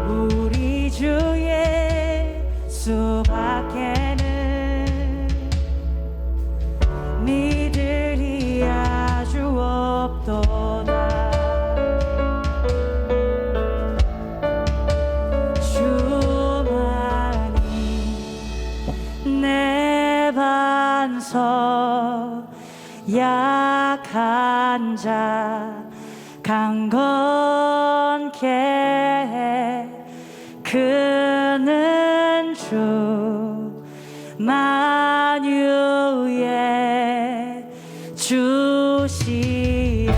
우리 주 예수밖에는 믿으리 아주 없도다. 주만이 내 반석, 약한 자 강건케 해. 그는 주 만유의 주시라.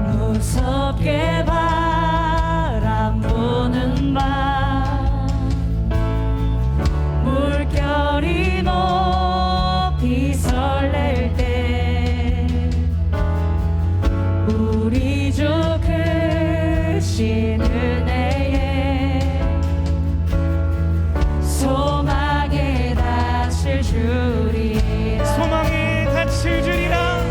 무섭게 바람 부는 밤, 물결이 높이 설렐 때 우리 주 크신 은혜에 소망에 닿을 주리라. 소망에 닿을 주리라.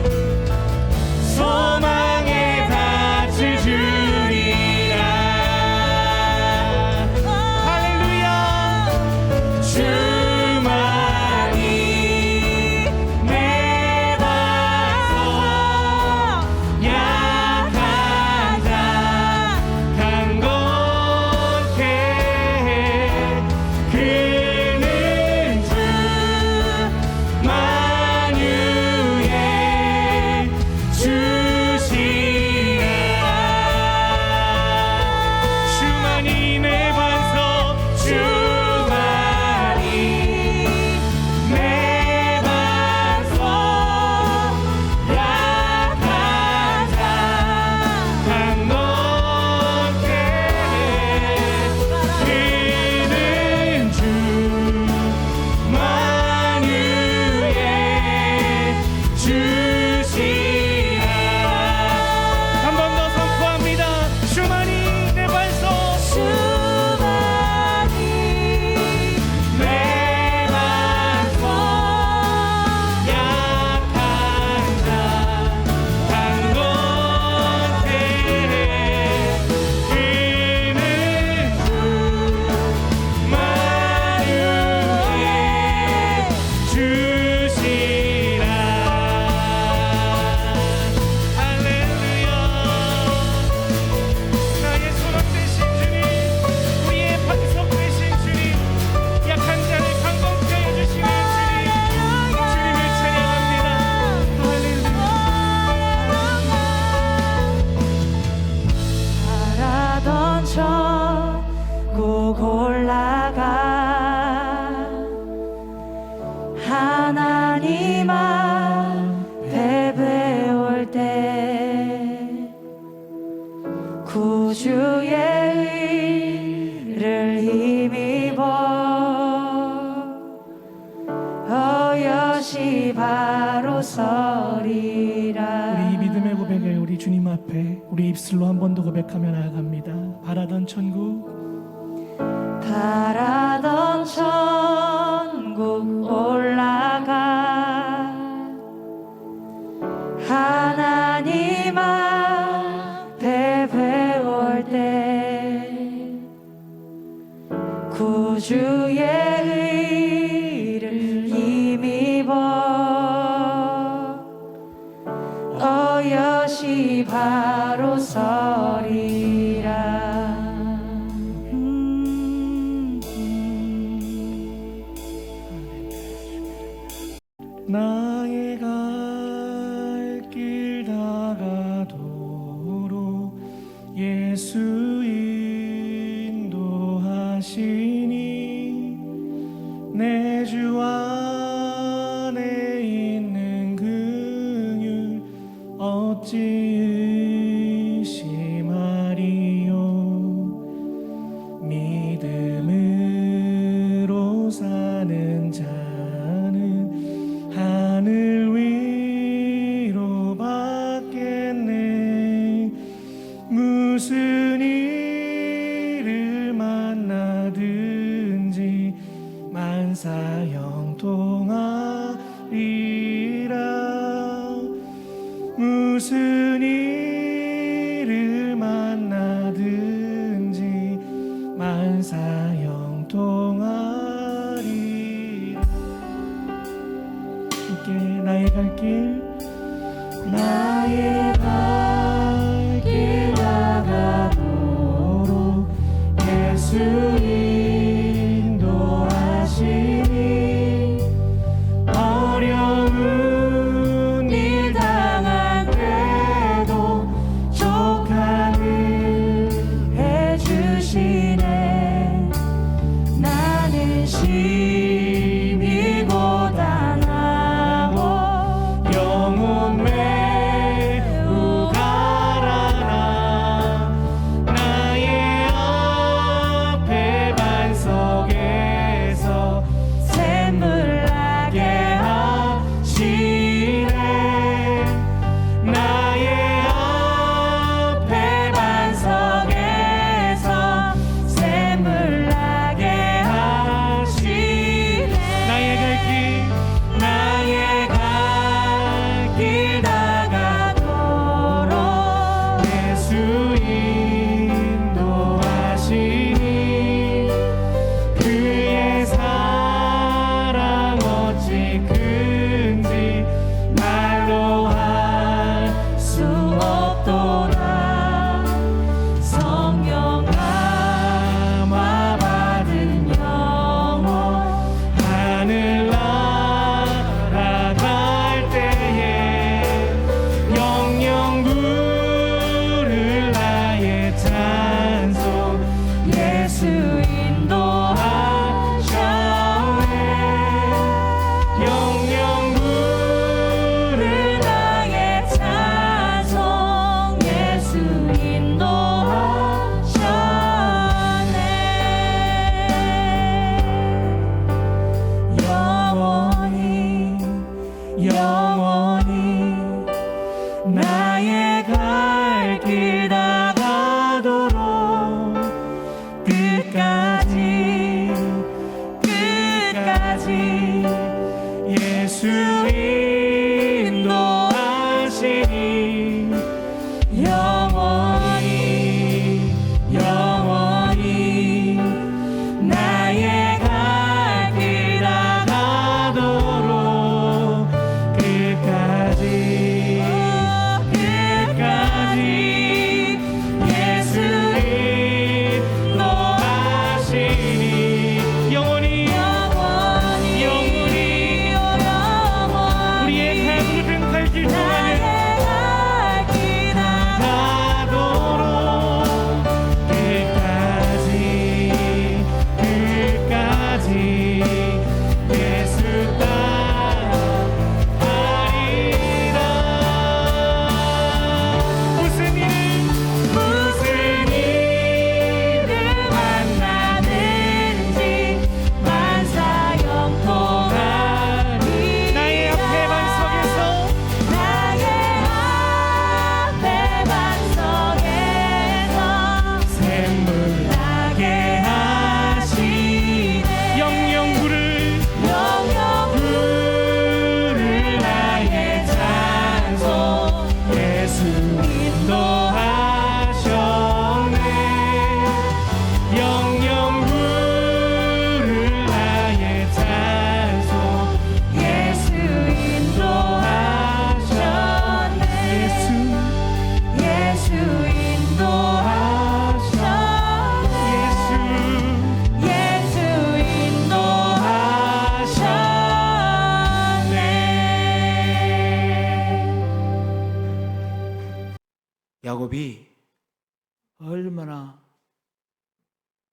소망에 닿을 주리라. 할렐루야. 주만이 내 반석, 약한 자 강건케 해. 그는 주 만유의 주시라. 주만이 내 반석, 주만이 내 반석, 약한 자 강건케 해. 그는 주 만유의 주시라. 한 번 더 선포합니다. 주만이 내 반석, 주만이 내 반석, 약한 자 강건케 해. 그는 주 만유의 주시라. 할렐루야. 나의 소망 되신 주님, 우리의 반석 되신 주님, 약한 자를 강건케 해주시는 주님, 주님을 찬양합니다. 바라던 천국 올라가 하나님 앞에 배울 때 구주의 의를 힘입어 어여시 바로 서리라. 우리 이 믿음의 고백을 우리 주님 앞에 우리 입술로 한 번 더 고백하며 나아갑니다. 바라던 천국, 바라던 천국 올라가 하나님 앞에 배울 때 구주의 의를 힘입어 어여시 바로 서리라. 나의 갈 길 다가도록 예수 인도하시니 내 주 안에 있는 긍휼 어찌 의심하리요. 믿음으로 사는 자는 하늘 위로 받겠네. 무슨 일을 만나든지 만사 형통하리라. 무슨 일을 만나든지 만사형통하리. 함께 나의 갈 길, 나의 갈 길 나가도록 예수 인도하시니 어려운 일 당할 때도 족함을 해주시네. 나는 심히 고단하고 영혼 매우 가라나 나의 앞에 반석에서 샘물 나게 하시네. 나의 앞에 반석에서 샘물 나게 하시네. 나의 갈 길 나가도록 예수 인도하시니 그의 사랑 어찌 큰지 말로 할 수 없도다. 성령 감화 받은 영혼 하늘 날아갈 때에 영영 부를 나의 찬송 예수 인도하셨네. 영영 부를 나의 찬송 예수 인도하셨네. 영원히 나의 갈 길 나가도록 끝까지 예수 인도하시니 영원히 나의 갈 길 나가도록 끝까지 예수 인도하시니 영원히 우리의 가부른 갈 길 동안에 가도록 끝까지 예수 따르리라. 무슨 일을 만나든지 만사형통하리. 나의 앞에 반석에서 샘물 나게 하시네. 영영 부를 나의 찬송 예수 인도하셨네. 영영 부를 나의 찬송 예수 인도하셨네. 예수 인도하셨네. 야곱이 얼마나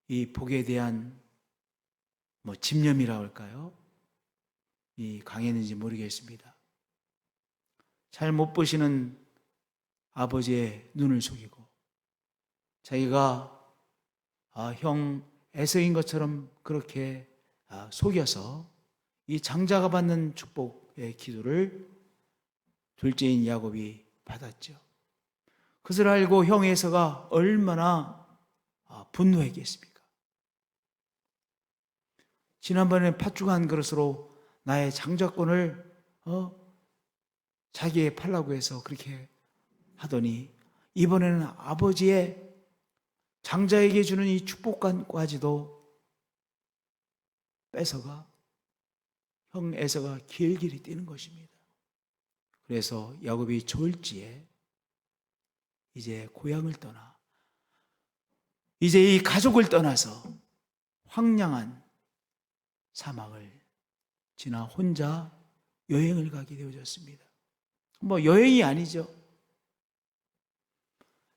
이 복에 대한 집념이라 할까요? 이 강했는지 모르겠습니다. 잘 못 보시는 아버지의 눈을 속이고 자기가 형 에서인 것처럼 그렇게 속여서 이 장자가 받는 축복의 기도를 둘째인 야곱이 받았죠. 그것을 알고 형 에서가 얼마나 분노했겠습니까? 지난번에 팥죽 한 그릇으로 나의 장자권을 자기의 팔라고 해서 그렇게 하더니 이번에는 아버지의 장자에게 주는 이 축복까지도 뺏어가 형 에서가 길길이 뛰는 것입니다. 그래서 야곱이 졸지에 이제 고향을 떠나 이제 이 가족을 떠나서 황량한 사막을 지나 혼자 여행을 가게 되어졌습니다. 뭐 여행이 아니죠.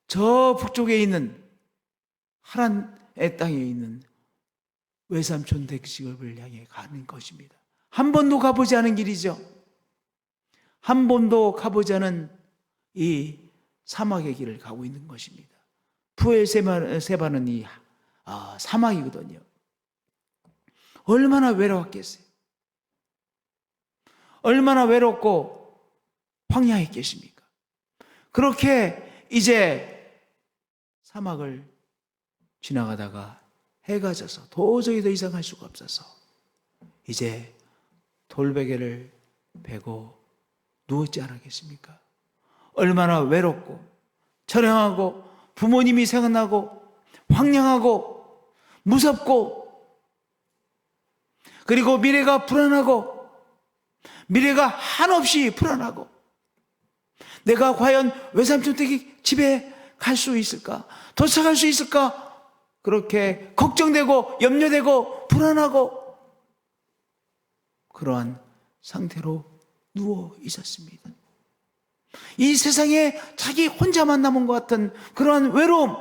저 북쪽에 있는 하란의 땅에 있는 외삼촌 댁집을 향해 가는 것입니다. 한 번도 가보지 않은 길이죠. 한 번도 가보지 않은 이 사막의 길을 가고 있는 것입니다. 푸엘세바는 이 사막이거든요. 얼마나 외로웠겠어요. 얼마나 외롭고 황야했겠습니까? 그렇게 이제 사막을 지나가다가 해가 져서 도저히 더 이상 할 수가 없어서 이제 돌베개를 베고 누웠지 않았겠습니까? 얼마나 외롭고 처량하고 부모님이 생각나고 황량하고 무섭고 그리고 미래가 불안하고 미래가 한없이 불안하고 내가 과연 외삼촌 댁 집에 갈 수 있을까? 도착할 수 있을까? 그렇게 걱정되고 염려되고 불안하고 그러한 상태로 누워 있었습니다. 이 세상에 자기 혼자만 남은 것 같은 그러한 외로움,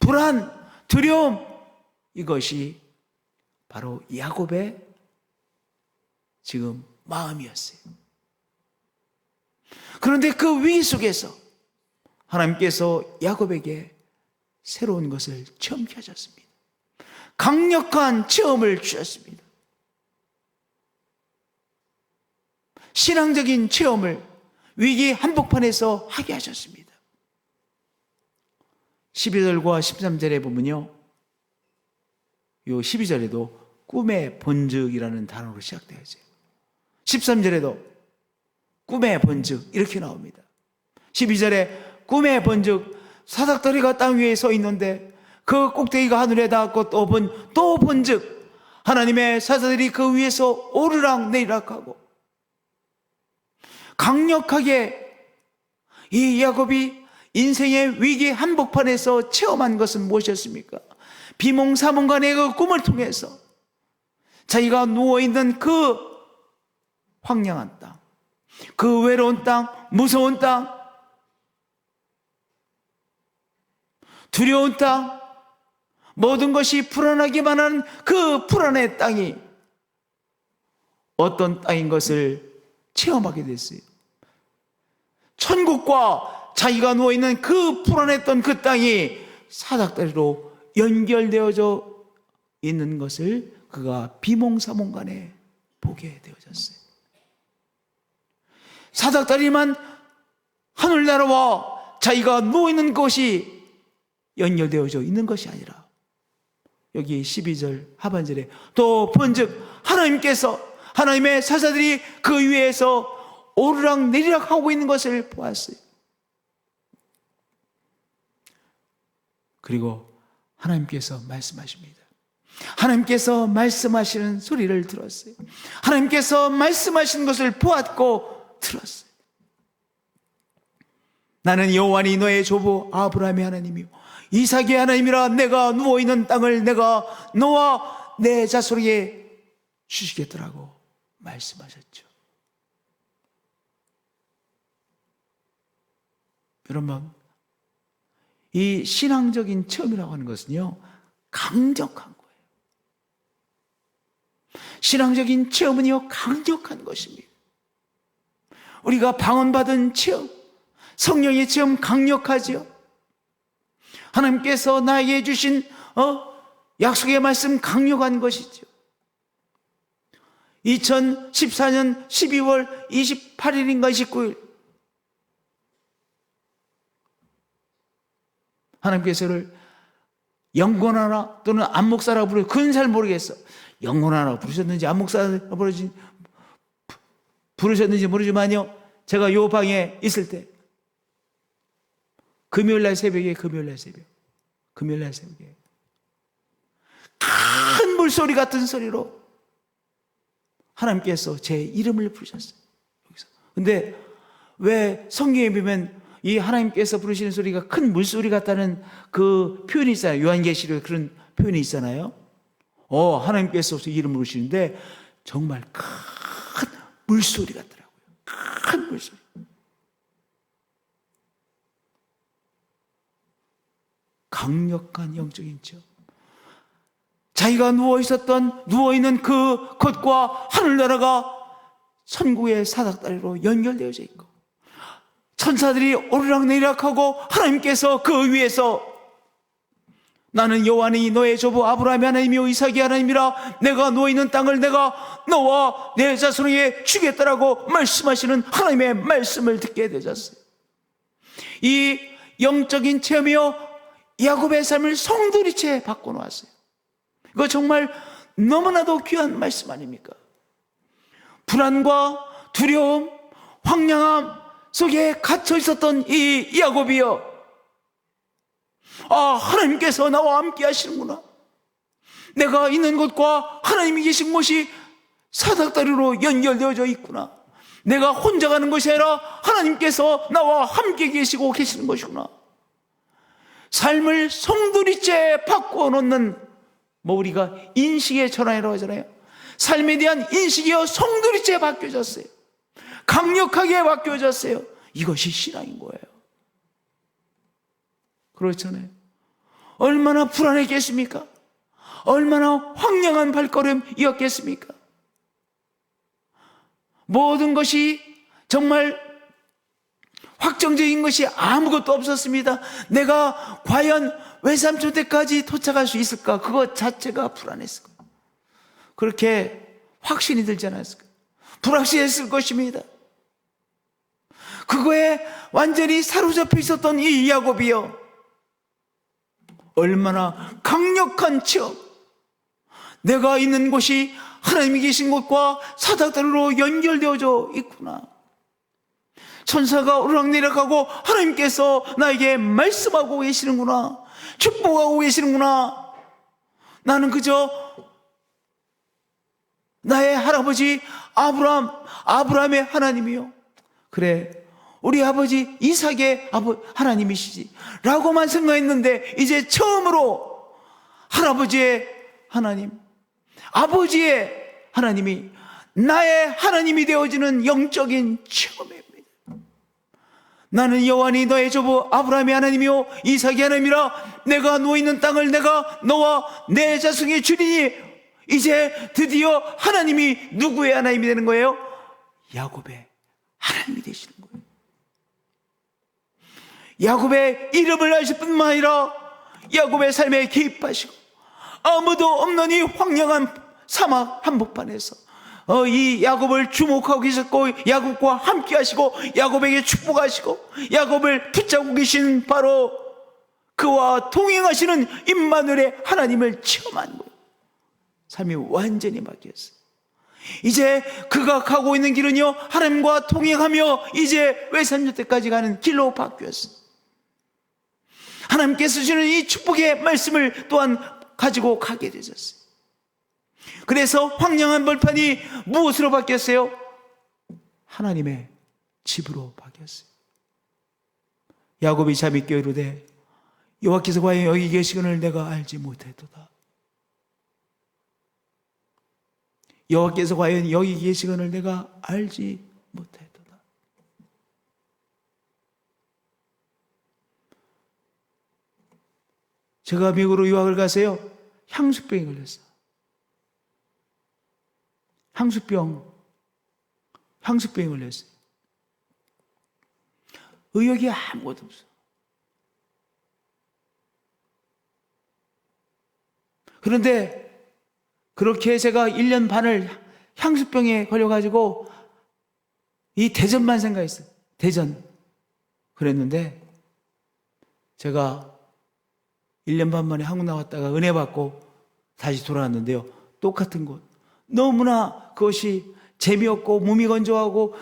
불안, 두려움, 이것이 바로 야곱의 지금 마음이었어요. 그런데 그 위기 속에서 하나님께서 야곱에게 새로운 것을 체험케 하셨습니다. 강력한 체험을 주셨습니다. 신앙적인 체험을 위기 한복판에서 하게 하셨습니다. 12절과 13절에 보면요, 요 12절에도 꿈의 본즉이라는 단어로 시작되어 있어요. 13절에도 꿈의 본즉 이렇게 나옵니다. 12절에 꿈의 본즉, 사닥다리가 땅 위에 서 있는데 그 꼭대기가 하늘에 닿았고 또 본즉 하나님의 사자들이 그 위에서 오르락 내리락 하고 강력하게 이 야곱이 인생의 위기 한복판에서 체험한 것은 무엇이었습니까? 비몽사몽간의 그 꿈을 통해서 자기가 누워있는 그 황량한 땅, 그 외로운 땅, 무서운 땅, 두려운 땅, 모든 것이 불안하기만 한 그 불안의 땅이 어떤 땅인 것을 체험하게 됐어요. 천국과 자기가 누워있는 그 불안했던 그 땅이 사닥다리로 연결되어져 있는 것을 그가 비몽사몽간에 보게 되어졌어요. 사닥다리만 하늘나라와 자기가 누워있는 곳이 연결되어져 있는 것이 아니라 여기 12절 하반절에 또 본즉 하나님께서 하나님의 사자들이 그 위에서 오르락 내리락 하고 있는 것을 보았어요. 그리고 하나님께서 말씀하십니다. 하나님께서 말씀하시는 소리를 들었어요. 하나님께서 말씀하시는 것을 보았고 들었어요. 나는 여호와니 너의 조부 아브라함의 하나님이요 이삭의 하나님이라. 내가 누워있는 땅을 내가 너와 내 자손에게 주시겠더라고 말씀하셨죠. 여러분, 이 신앙적인 체험이라고 하는 것은요, 강력한 거예요. 신앙적인 체험은요, 강력한 것입니다. 우리가 방언받은 체험, 성령의 체험 강력하죠. 하나님께서 나에게 주신 약속의 말씀 강력한 것이죠. 2014년 12월 28일인가 29일 하나님께서를 영권하라 또는 안목사라고 부르, 그건 잘 모르겠어. 영권하라 부르셨는지 안목사라고 부르셨는지 모르지만요, 제가 요 방에 있을 때 금요일날 새벽에 큰 물소리 같은 소리로 하나님께서 제 이름을 부르셨어요. 여기서. 근데 왜 성경에 보면 이 하나님께서 부르시는 소리가 큰 물소리 같다는 그 표현이 있잖아요. 요한계시록에 그런 표현이 있잖아요. 하나님께서 이름을 부르시는데 정말 큰 물소리 같더라고요. 큰 물소리. 강력한 영적인 체험. 자기가 누워있는 그 것과 하늘나라가 천국의 사닥다리로 연결되어져 있고, 천사들이 오르락내리락하고 하나님께서 그 위에서 나는 여호와니 너의 조부 아브라함의 하나님이요 이삭의 하나님이라 내가 누워있는 땅을 내가 너와 내 자손에게 주겠다라고 말씀하시는 하나님의 말씀을 듣게 되셨어요. 이 영적인 체험이요 야곱의 삶을 송두리째 바꿔놓았어요. 이거 정말 너무나도 귀한 말씀 아닙니까? 불안과 두려움, 황량함 속에 갇혀 있었던 이 야곱이요, 하나님께서 나와 함께 하시는구나. 내가 있는 곳과 하나님이 계신 곳이 사닥다리로 연결되어져 있구나. 내가 혼자 가는 것이 아니라 하나님께서 나와 함께 계시고 계시는 것이구나. 삶을 송두리째 바꿔놓는, 우리가 인식의 전환이라고 하잖아요. 삶에 대한 인식이요 송두리째 바뀌어졌어요. 강력하게 바뀌어졌어요. 이것이 신앙인 거예요. 그렇잖아요. 얼마나 불안했겠습니까? 얼마나 황량한 발걸음이었겠습니까? 모든 것이 정말 확정적인 것이 아무것도 없었습니다. 내가 과연 외삼촌 때까지 도착할 수 있을까? 그것 자체가 불안했을 거예요. 그렇게 확신이 들지 않았을까? 불확실했을 것입니다. 그거에 완전히 사로잡혀 있었던 이 야곱이요, 얼마나 강력한 체험, 내가 있는 곳이 하나님이 계신 곳과 사닥다리로 연결되어져 있구나. 천사가 오르락내리락하고 하나님께서 나에게 말씀하고 계시는구나. 축복하고 계시는구나. 나는 그저 나의 할아버지 아브라함의 하나님이요, 그래 우리 아버지 이삭의 하나님이시지 라고만 생각했는데, 이제 처음으로 할아버지의 하나님, 아버지의 하나님이 나의 하나님이 되어지는 영적인 체험입니다. 나는 여호와니 너의 조부 아브라함의 하나님이요 이삭의 하나님이라 내가 누워있는 땅을 내가 너와 내 자손에게 주리니. 이제 드디어 하나님이 누구의 하나님이 되는 거예요? 야곱의 하나님이 되시는 거예요. 야곱의 이름을 아실 뿐만 아니라 야곱의 삶에 개입하시고, 아무도 없는 이 황량한 사막 한복판에서 이 야곱을 주목하고 계셨고, 야곱과 함께 하시고 야곱에게 축복하시고 야곱을 붙잡고 계신 바로 그와 동행하시는 임마누엘의 하나님을 체험한 거예요. 삶이 완전히 바뀌었어요. 이제 그가 가고 있는 길은요 하나님과 동행하며 이제 외삼년 때까지 가는 길로 바뀌었어요. 하나님께서 주시는 이 축복의 말씀을 또한 가지고 가게 되셨어요. 그래서 황량한 벌판이 무엇으로 바뀌었어요? 하나님의 집으로 바뀌었어요. 야곱이 잠이 깨어 이르되 여호와께서 과연 여기 계시거늘 내가 알지 못했도다. 여호와께서 과연 여기 계시거늘 내가 알지 못했도다. 제가 미국으로 유학을 가서요 향수병이 걸렸어요. 향수병이 걸렸어요. 의욕이 아무것도 없어요. 그런데 그렇게 제가 1년 반을 향수병에 걸려가지고 이 대전만 생각했어요. 대전. 그랬는데 제가 1년 반 만에 한국 나왔다가 은혜 받고 다시 돌아왔는데요. 똑같은 곳. 너무나 그것이 재미없고 몸이 건조하고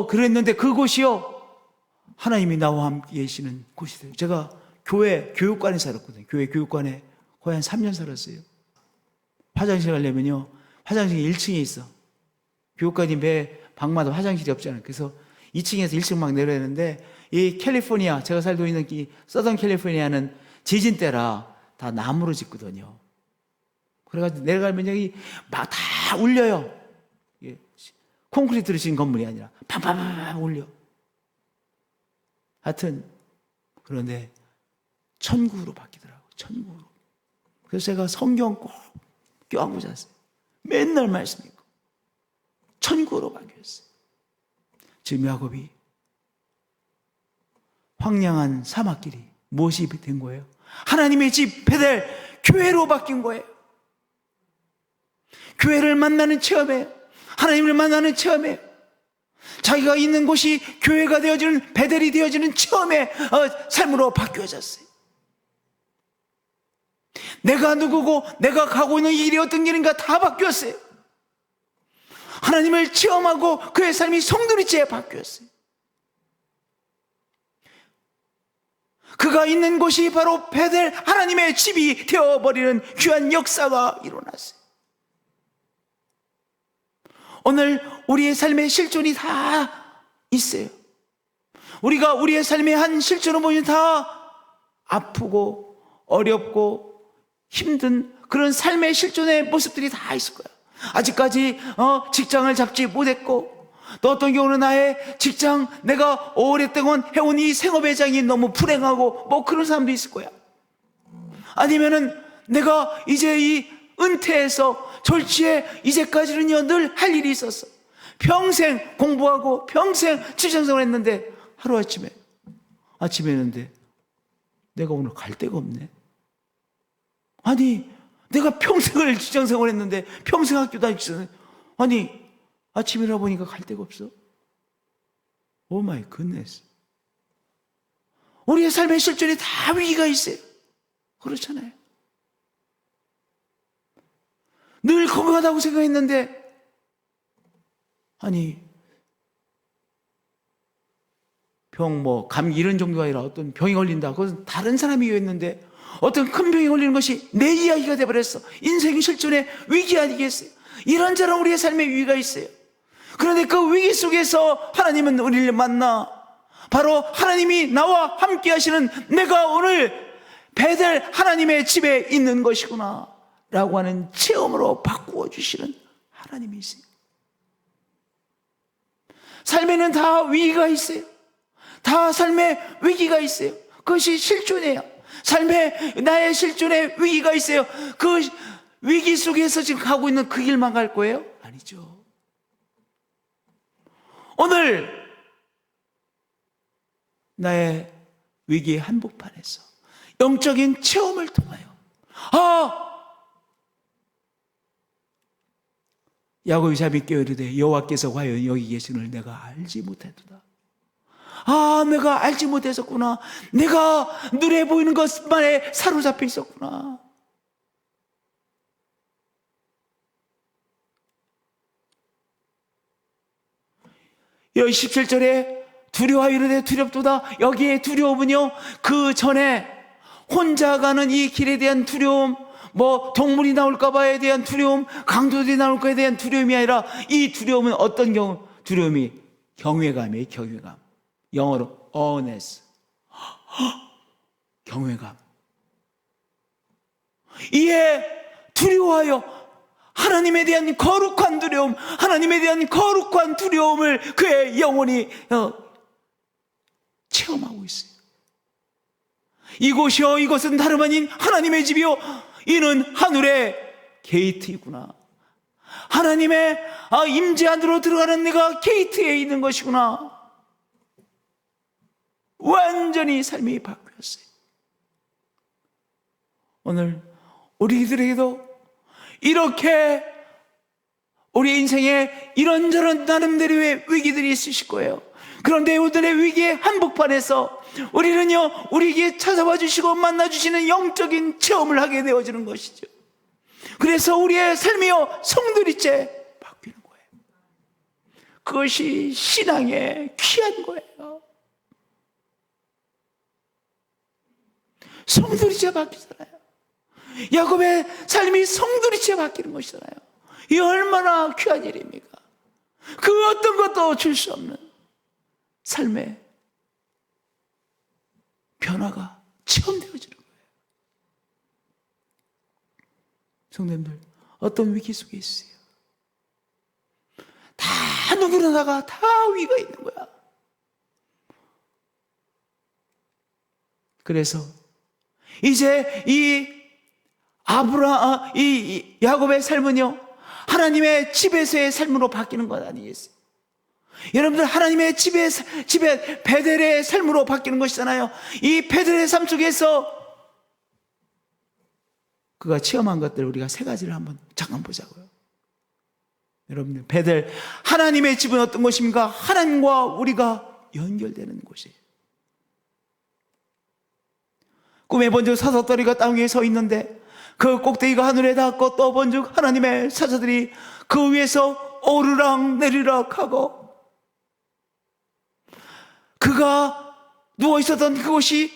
그랬는데 그곳이요 하나님이 나와 함께 계시는 곳이 돼요. 제가 교회 교육관에 살았거든요. 교회 교육관에 거의 한 3년 살았어요. 화장실 가려면요, 화장실이 1층에 있어. 교육관이 매 방마다 화장실이 없잖아요. 그래서 2층에서 1층 막 내려야 되는데, 이 캘리포니아, 제가 살고 있는 이 서던 캘리포니아는 지진 때라 다 나무로 짓거든요. 그래가지고 내려가면 여기 막 다 울려요. 콘크리트로 지은 건물이 아니라 팡팡팡 울려. 하여튼 그런데 천국으로 바뀌더라고요. 천국으로. 그래서 제가 성경 꼭 껴안고 잤어요. 맨날 말씀 읽고 천국으로 바뀌었어요. 지금 야곱이 황량한 사막길이 무엇이 된 거예요? 하나님의 집 베델 교회로 바뀐 거예요. 교회를 만나는 체험이에요. 하나님을 만나는 체험이에요. 자기가 있는 곳이 교회가 되어지는, 베델이 되어지는 체험의 삶으로 바뀌어졌어요. 내가 누구고 내가 가고 있는 이 길이 어떤 길인가 다 바뀌었어요. 하나님을 체험하고 그의 삶이 송두리째 바뀌었어요. 그가 있는 곳이 바로 베델 하나님의 집이 되어버리는 귀한 역사가 일어났어요. 오늘 우리의 삶의 실존이 다 있어요. 우리가 우리의 삶의 한 실존을 보면 다 아프고 어렵고 힘든 그런 삶의 실존의 모습들이 다 있을 거야. 아직까지 직장을 잡지 못했고, 또 어떤 경우는 나의 직장, 내가 오랫동안 해온 이 생업의 장이 너무 불행하고 뭐 그런 사람도 있을 거야. 아니면은 내가 이제 이 은퇴해서 졸지에 이제까지는요 늘 할 일이 있었어. 평생 공부하고 평생 직장생활 했는데 하루아침에 했는데 내가 오늘 갈 데가 없네. 아니 내가 평생을 직장생활 했는데 평생 학교 다녔는데 아니 아침이라 보니까 갈 데가 없어. 오 마이 굿네스. 우리의 삶의 실존에 다 위기가 있어요. 그렇잖아요. 늘 건강하다고 생각했는데 아니 병 감기 이런 정도가 아니라 어떤 병이 걸린다. 그것은 다른 사람이 이겼는데 어떤 큰 병이 걸리는 것이 내 이야기가 돼버렸어. 인생의 실존의 위기 아니겠어요? 이런저런 우리의 삶의 위기가 있어요. 그런데 그 위기 속에서 하나님은 우리를 만나 바로 하나님이 나와 함께 하시는 내가 오늘 베델 하나님의 집에 있는 것이구나 라고 하는 체험으로 바꾸어 주시는 하나님이 있어요. 삶에는 다 위기가 있어요. 다 삶에 위기가 있어요. 그것이 실존이에요. 삶에 나의 실존에 위기가 있어요. 그 위기 속에서 지금 가고 있는 그 길만 갈 거예요? 아니죠. 오늘 나의 위기의 한복판에서 영적인 체험을 통하여 야곱이 잠이 깨어 이르되 여호와께서 과연 여기 계시는 내가 알지 못했도다. 내가 알지 못했었구나. 내가 눈에 보이는 것만에 사로잡혀 있었구나. 여기 17절에 두려워 이르되 두렵도다. 여기에 두려움은요 그 전에 혼자 가는 이 길에 대한 두려움, 동물이 나올까봐에 대한 두려움, 강도들이 나올까에 대한 두려움이 아니라 이 두려움은 어떤 두려움이 경외감이에요. 경외감. 영어로 awesomeness. 경외감. 이에 두려워하여 하나님에 대한 거룩한 두려움, 하나님에 대한 거룩한 두려움을 그의 영혼이 체험하고 있어요. 이곳이요 이것은 다름 아닌 하나님의 집이요 이는 하늘의 게이트이구나. 하나님의 임재 안으로 들어가는 내가 게이트에 있는 것이구나. 완전히 삶이 바뀌었어요. 오늘 우리들에게도 이렇게 우리 인생에 이런저런 나름대로의 위기들이 있으실 거예요. 그런데 오늘의 위기의 한복판에서 우리는요 우리에게 찾아와 주시고 만나 주시는 영적인 체험을 하게 되어지는 것이죠. 그래서 우리의 삶이요 송두리째 바뀌는 거예요. 그것이 신앙의 귀한 거예요. 송두리째 바뀌잖아요. 야곱의 삶이 송두리째 바뀌는 것이잖아요. 이 얼마나 귀한 일입니까? 그 어떤 것도 줄 수 없는 삶의 변화가 체험되어지는 거예요. 성도님들, 어떤 위기 속에 있어요? 다 누구나다가 다 위기가 있는 거야. 그래서 이제 이 야곱의 삶은요, 하나님의 집에서의 삶으로 바뀌는 것 아니겠어요? 여러분들, 하나님의 집에 베델의 삶으로 바뀌는 것이잖아요. 이 베델의 삶 속에서 그가 체험한 것들을 우리가 세 가지를 한번 잠깐 보자고요. 여러분들, 베델, 하나님의 집은 어떤 곳입니까? 하나님과 우리가 연결되는 곳이에요. 꿈에 본즉 사슴떨이가 땅 위에 서 있는데 그 꼭대기가 하늘에 닿았고, 또 본즉 하나님의 사자들이 그 위에서 오르락 내리락 하고, 그가 누워 있었던 그곳이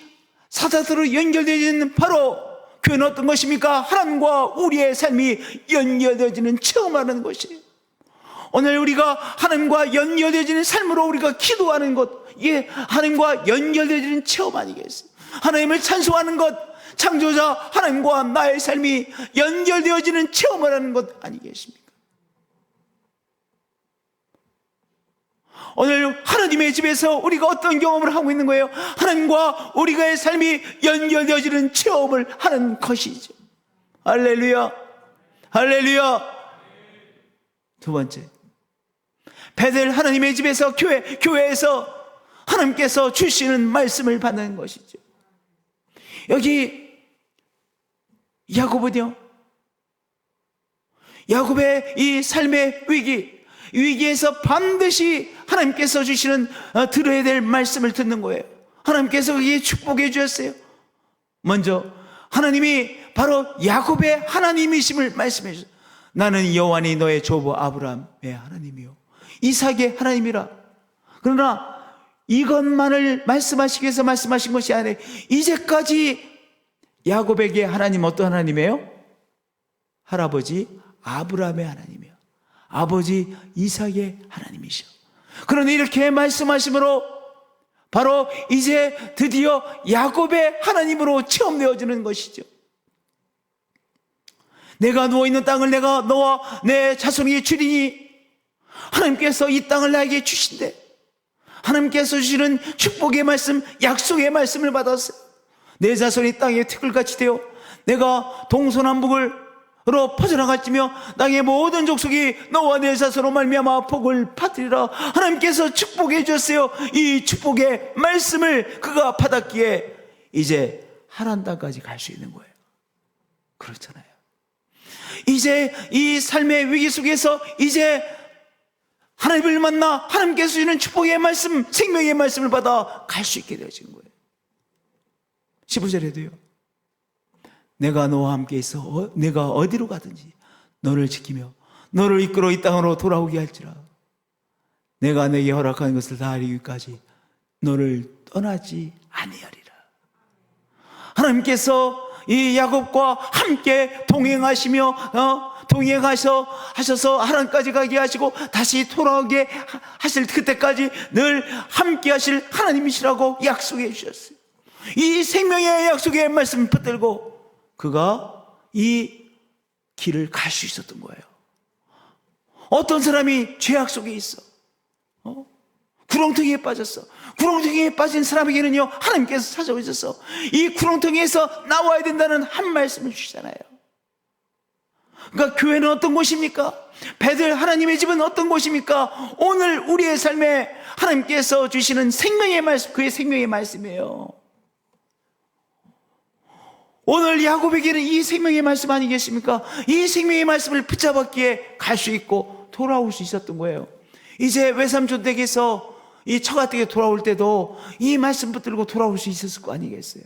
사자들로 연결되어지는, 바로 교회는 어떤 것입니까? 하나님과 우리의 삶이 연결되어지는, 체험하는 것이에요. 오늘 우리가 하나님과 연결되어지는 삶으로 우리가 기도하는 것, 이게 하나님과 연결되어지는 체험 아니겠어요? 하나님을 찬송하는 것, 창조자 하나님과 나의 삶이 연결되어지는 체험을 하는 것 아니겠습니까? 오늘 하나님의 집에서 우리가 어떤 경험을 하고 있는 거예요? 하나님과 우리가의 삶이 연결되어지는 체험을 하는 것이죠. 할렐루야, 할렐루야. 두 번째, 베델 하나님의 집에서, 교회에서 하나님께서 주시는 말씀을 받는 것이죠. 여기 야곱은요, 야곱의 이 삶의 위기에서 반드시 하나님께서 주시는, 들어야 될 말씀을 듣는 거예요. 하나님께서 그게 축복해 주셨어요. 먼저 하나님이 바로 야곱의 하나님이심을 말씀해 주셨어요. 나는 여호와니 너의 조부 아브라함의 하나님이요 이삭의 하나님이라. 그러나 이것만을 말씀하시기 위해서 말씀하신 것이 아니라, 이제까지 야곱에게 하나님 어떤 하나님이에요? 할아버지 아브라함의 하나님이요, 아버지 이삭의 하나님이시오. 그런데 이렇게 말씀하심으로 바로 이제 드디어 야곱의 하나님으로 체험되어지는 것이죠. 내가 누워있는 땅을 내가 너와 내 자손에게 주리니, 하나님께서 이 땅을 나에게 주신대. 하나님께서 주시는 축복의 말씀, 약속의 말씀을 받았어요. 내 자손이 땅에 티끌같이 되어 내가 동서남북으로 퍼져나갈지며 땅의 모든 족속이 너와 내 자손으로 말미암아 복을 받으리라. 하나님께서 축복해 주셨어요. 이 축복의 말씀을 그가 받았기에 이제 하나님 땅까지 갈 수 있는 거예요. 그렇잖아요. 이제 이 삶의 위기 속에서 이제 하나님을 만나 하나님께서 주시는 축복의 말씀, 생명의 말씀을 받아 갈 수 있게 되어진 거예요. 15절에도요, 내가 너와 함께 있어 내가 어디로 가든지 너를 지키며 너를 이끌어 이 땅으로 돌아오게 할지라. 내가 내게 허락한 것을 다 이루기까지 너를 떠나지 아니하리라. 하나님께서 이 야곱과 함께 동행하셔서 하나님까지 가게 하시고 다시 돌아오게 하실 그때까지 늘 함께 하실 하나님이시라고 약속해 주셨어요. 이 생명의 약속의 말씀을 붙들고 그가 이 길을 갈 수 있었던 거예요. 어떤 사람이 죄악 속에 있어, 구렁텅이에 빠졌어. 구렁텅이에 빠진 사람에게는요, 하나님께서 찾아오셔서 이 구렁텅이에서 나와야 된다는 한 말씀을 주시잖아요. 그러니까 교회는 어떤 곳입니까? 베델 하나님의 집은 어떤 곳입니까? 오늘 우리의 삶에 하나님께서 주시는 생명의 말씀, 그의 생명의 말씀이에요. 오늘 야곱에게는 이 생명의 말씀 아니겠습니까? 이 생명의 말씀을 붙잡았기에 갈 수 있고 돌아올 수 있었던 거예요. 이제 외삼촌 댁에서 이 처가댁에 돌아올 때도 이 말씀 붙들고 돌아올 수 있었을 거 아니겠어요?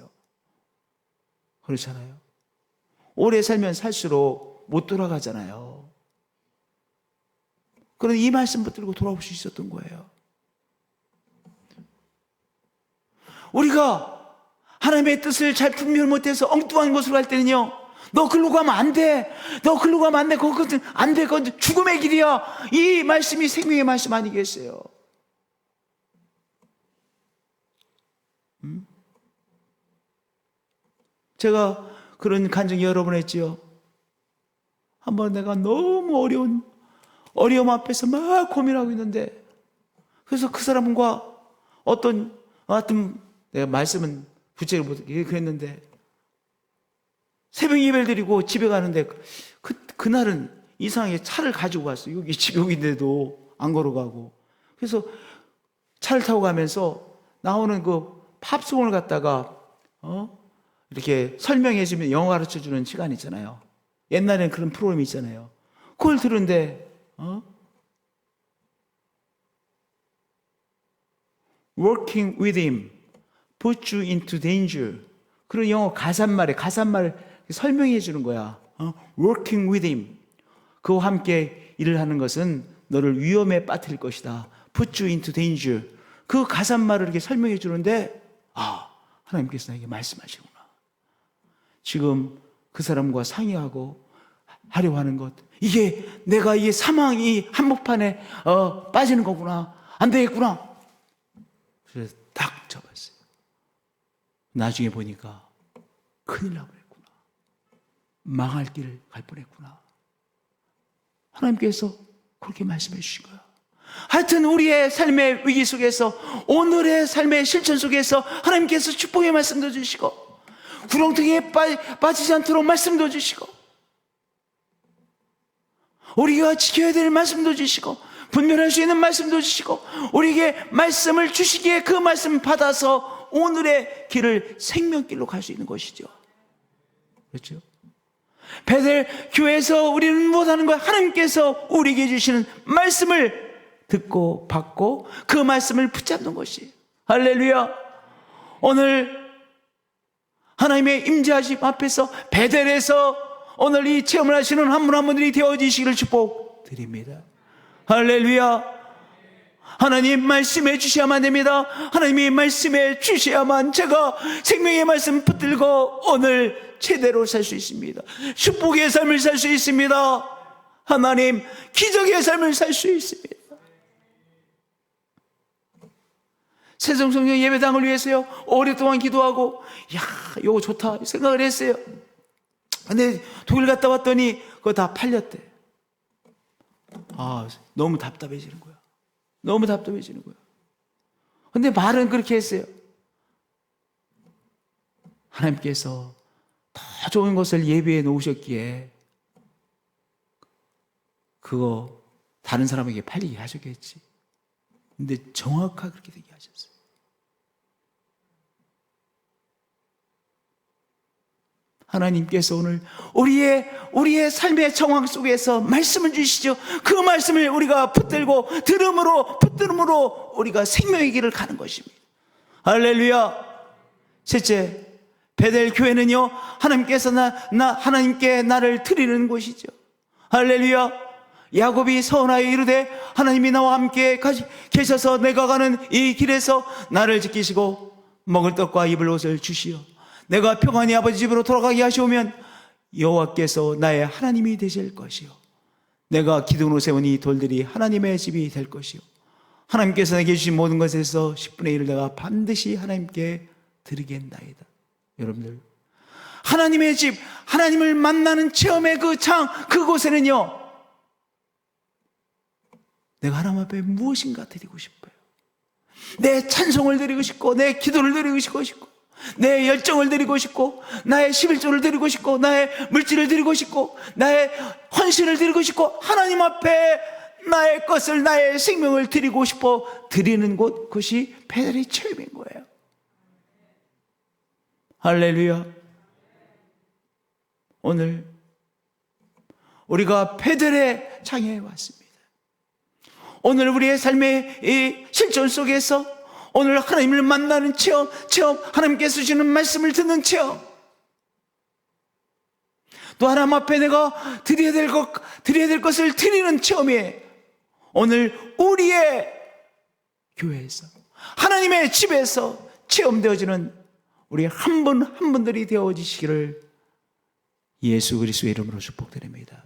그렇잖아요. 오래 살면 살수록 못 돌아가잖아요. 그런데 이 말씀 붙들고 돌아올 수 있었던 거예요. 우리가 하나님의 뜻을 잘 분별 못해서 엉뚱한 곳으로 갈 때는요, 너 글로 가면 안 돼. 너 글로 가면 안 돼. 그것은 안 돼. 그건 죽음의 길이야. 이 말씀이 생명의 말씀 아니겠어요? 제가 그런 간증 여러 번 했지요. 한번 내가 너무 어려움 앞에서 막 고민하고 있는데, 그래서 그 사람과 하여튼 내가 말씀은 구체적으로 못하게 그랬는데, 새벽 예배를 드리고 집에 가는데 그날은 이상하게 차를 가지고 갔어요. 여기인데도 안 걸어가고. 그래서 차를 타고 가면서 나오는 그 팝송을 갖다가 이렇게 설명해주면 영어 가르쳐주는 시간 있잖아요. 옛날엔 그런 프로그램이 있잖아요. 그걸 들은데 Working with him put you into danger. 그런 영어 가사말을 설명해 주는 거야. Working with him. 그와 함께 일을 하는 것은 너를 위험에 빠뜨릴 것이다. Put you into danger. 그 가사말을 이렇게 설명해 주는데, 하나님께서 나에게 말씀하시구나. 지금 그 사람과 상의하고 하려고 하는 것, 내가 사망이 한복판에 빠지는 거구나. 안 되겠구나. 그래서 딱 접었어요. 나중에 보니까 큰일 나버렸구나. 망할 길을 갈 뻔했구나. 하나님께서 그렇게 말씀해 주신 거야. 하여튼 우리의 삶의 위기 속에서, 오늘의 삶의 실천 속에서 하나님께서 축복의 말씀도 주시고, 구렁텅이에 빠지지 않도록 말씀도 주시고, 우리가 지켜야 될 말씀도 주시고, 분별할 수 있는 말씀도 주시고, 우리에게 말씀을 주시기에 그 말씀 받아서 오늘의 길을 생명길로 갈 수 있는 것이죠. 그렇죠? 베델 교회에서 우리는 못하는 것, 하나님께서 우리에게 주시는 말씀을 듣고 받고 그 말씀을 붙잡는 것이, 할렐루야. 오늘 하나님의 임재하심 앞에서 베델에서 오늘 이 체험을 하시는 한 분 한 분들이 되어지시기를 축복드립니다. 할렐루야. 하나님 말씀해 주셔야만 됩니다. 하나님이 말씀해 주셔야만 제가 생명의 말씀 붙들고 오늘 제대로 살 수 있습니다. 축복의 삶을 살 수 있습니다. 하나님 기적의 삶을 살 수 있습니다. 세종성령 예배당을 위해서요 오랫동안 기도하고, 이거 좋다 생각을 했어요. 근데 독일 갔다 왔더니 그거 다 팔렸대. 너무 답답해지는 거야. 너무 답답해지는 거야. 근데 말은 그렇게 했어요. 하나님께서 더 좋은 것을 예비해 놓으셨기에 그거 다른 사람에게 팔리게 하셨겠지. 근데 정확하게 그렇게 되게 하셨어요. 하나님께서 오늘 우리의 삶의 정황 속에서 말씀을 주시죠. 그 말씀을 우리가 붙들고 붙들음으로 우리가 생명의 길을 가는 것입니다. 할렐루야. 셋째, 베델 교회는요 하나님께서 하나님께 나를 드리는 곳이죠. 할렐루야. 야곱이 서원하여 이르되 하나님이 나와 함께 계셔서 내가 가는 이 길에서 나를 지키시고 먹을 떡과 입을 옷을 주시어 내가 평안히 아버지 집으로 돌아가게 하시오면 여호와께서 나의 하나님이 되실 것이요 내가 기둥으로 세운 이 돌들이 하나님의 집이 될 것이요 하나님께서 내게 주신 모든 것에서 10분의 1을 내가 반드시 하나님께 드리겠나이다. 여러분들, 하나님의 집, 하나님을 만나는 체험의 그 장, 그곳에는요 내가 하나님 앞에 무엇인가 드리고 싶어요. 내 찬송을 드리고 싶고, 내 기도를 드리고 싶고, 내 열정을 드리고 싶고, 나의 11조를 드리고 싶고, 나의 물질을 드리고 싶고, 나의 헌신을 드리고 싶고, 하나님 앞에 나의 것을, 나의 생명을 드리고 싶어 드리는 곳, 그것이 베델의 체험인 거예요. 할렐루야. 오늘 우리가 베델의 장에 왔습니다. 오늘 우리의 삶의 이 실존 속에서 오늘 하나님을 만나는 체험, 하나님께서 주시는 말씀을 듣는 체험, 또 하나님 앞에 내가 드려야 될 것을 드리는 체험이에요. 오늘 우리의 교회에서, 하나님의 집에서 체험되어지는 우리 한 분 한 분들이 되어지시기를 예수 그리스도의 이름으로 축복드립니다.